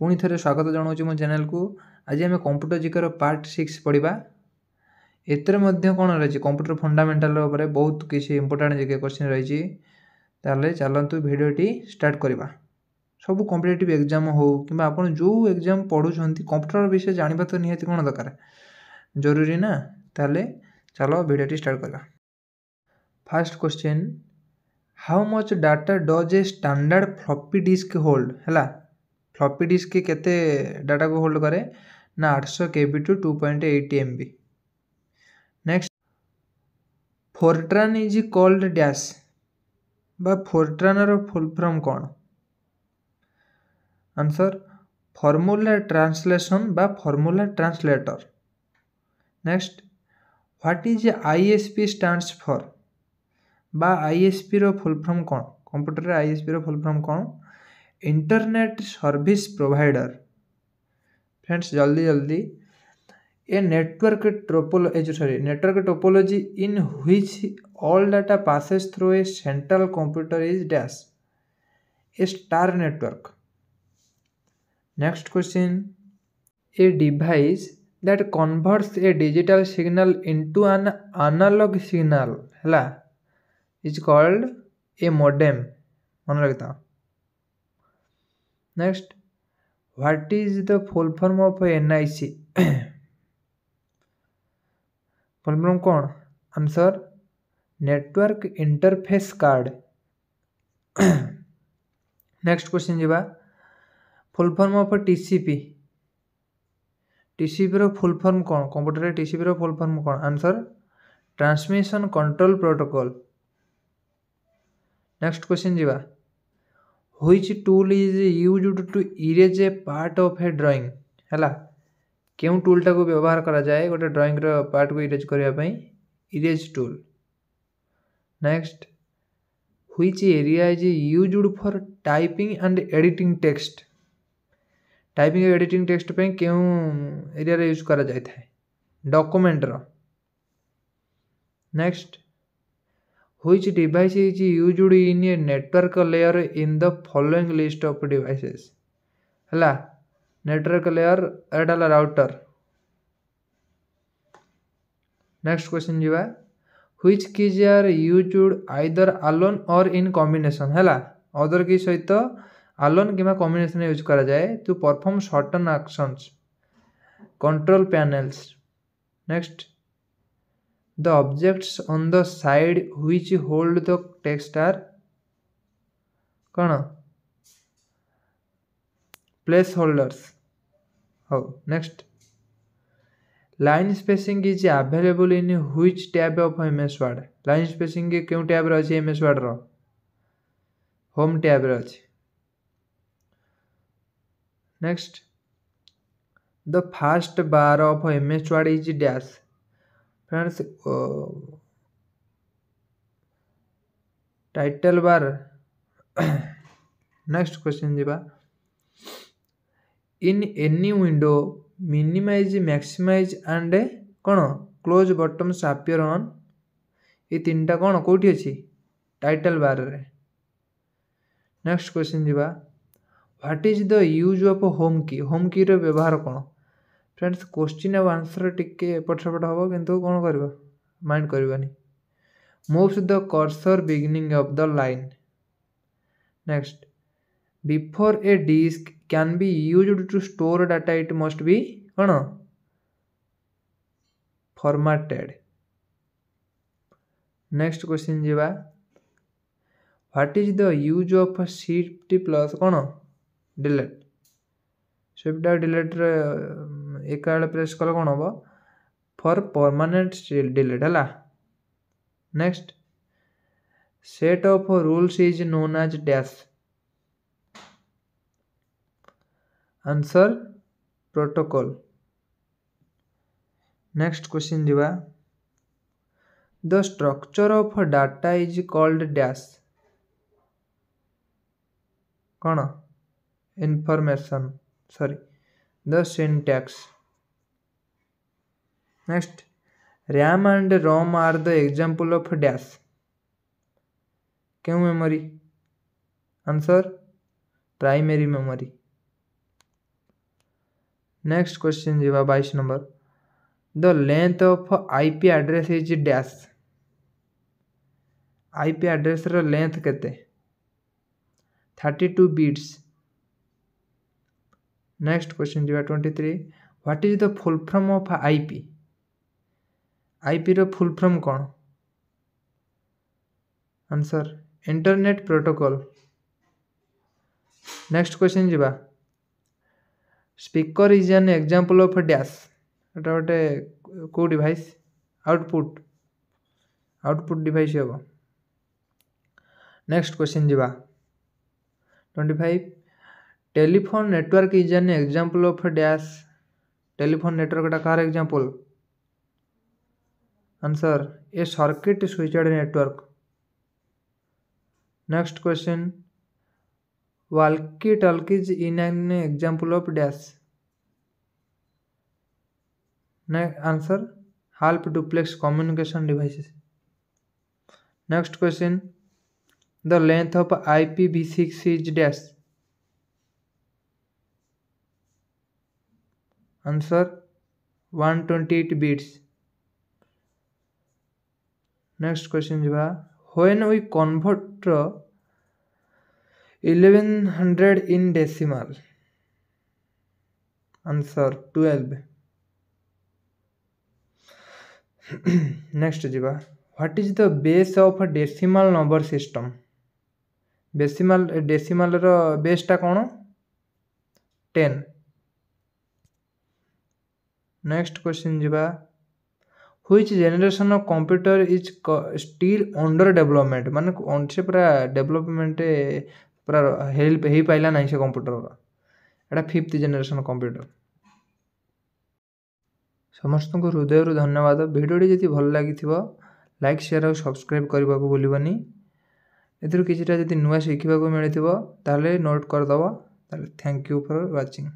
पुणी थे स्वागत जनाऊँ मो चैनल को। आज आम कंप्यूटर जीके पार्ट 6 पढ़ा। एतर कौन रही कंप्यूटर फंडामेंटाल बहुत किसी इंपोर्टेंट जीके क्वेश्चन रही। चलतु भिडटी स्टार्ट करवा। सब कॉम्पिटिटिव एग्जाम हो कि आप जो एग्जाम पढ़ुंट कंप्यूटर विषय जानवा तो निहाती कौन दरकार जरूरी ना। ताले चलो भिडटी स्टार्ट करवा। First question, how much data does a standard floppy disk hold है। फ्लॉपी डिस्क केते डाटा को होल्ड करे ना 800 KB to 2.8 MB। Next, fortran is called dash बा फोर्ट्रान रो फुल फॉर्म कौन? आंसर, फॉर्मूला ट्रांसलेशन बा formula translator. Next, what is ISP stands for बा आईएसपी रो फुल फॉर्म कौन? कंप्यूटर आईएसपी रो फुल फॉर्म कौन? Internet service provider. फ्रेंड्स जल्दी जल्दी, a network topology in which all data passes through a central computer is dash a star network. Next question, a device that converts a digital signal into an analog signal है is called a modem. मन रखता। Next, what is the full form of NIC? Full form कौन? Answer, network interface card. Next question जीवा, full form of TCP. TCP रो full form कौन? Computer TCP रो full form कौन? Answer, transmission control protocol. Next question जीवा, which tool is used to erase a part of a drawing है। क्यों टूलटा को व्यवहार करा जाए गोटे ड्राइंग रो पार्ट को इरेज करने? Erase tool. Next, which area is used for typing and editing text? Typing और एडिटिंग टेक्स्ट पे क्यों एरिया यूज करा जाए था? डॉक्यूमेंट रो। Next, which device is used in a network layer in the following list of devices है। Network layer एटा router. Next question जीवा, which keys are used either alone or in combination है। Other की सहित alone किंवा combination use करा जाए to perform certain actions. Control panels. Next, the objects on the side which hold the text are कौन? Placeholders. हो। Next, line spacing is available in which tab of MS Word? Line spacing क्यों tab रे अछि? MS Word रो home tab रे अछि। Next, the first bar of MS Word is dash. Friends title bar. Next question जीवा, in any window minimize maximize and कौन close buttons appear on? ये तीनटा कौन कोठी अछि? टाइटल बार रे। नेक्स्ट क्वेश्चन जीवा, what is the use of home की? होम की रो व्यवहार कौन? फ्रेंड्स क्वेश्चन और आंसर टिके एपट सेपट हम किंतु कौन करबा माइंड करबानी। Moves the cursor beginning of the line. Next, before a disk can be used to store data it must be कौन? फॉर्मेटेड। नेक्स्ट क्वेश्चन जीवा, what is the use of shift plus कौन? Delete. Shift और delete एक press कले कौन हम? For permanent delete है। Next, set of rules is known as dash. Answer, protocol. Next question जीवा, the structure of data is called dash कौन? Information sorry the syntax. Next, RAM and ROM are the example of dash. क्यों memory? Answer, primary memory. Next question जी 22 number the length of IP address is dash IP address रो length केते 32 bits next question जी 23 what is the full form of IP IP रो full form कौन answer internet protocol next question जी speaker is an example of dash एटा गोटे को device output device हे नेक्स्ट क्वेश्चन जी 25 telephone network is an example of dash telephone network टा कार example answer a circuit switched network next question walkie talkies in an example of dash answer half duplex communication devices next question the length of IPv6 is dash answer 128 bits next question when we convert 1100 in decimal answer 12 next jiba what is the base of a decimal number system decimal row base टा कौन 10 next question jiba which generation of computer is still under development माने से पूरा development पूरा help हो पाइला नहीं से computer एटा 5th generation computer समस्त को हृदय धन्यवाद वीडियोटी जदि भल लगी लाइक शेयर और सब्सक्राइब करने को भूलबनी एथुरु किछिटा जदि नुआ शिखिबा को मिलिथिबो ताले नोट कर दबो ताले थैंक यू फॉर वाचिंग।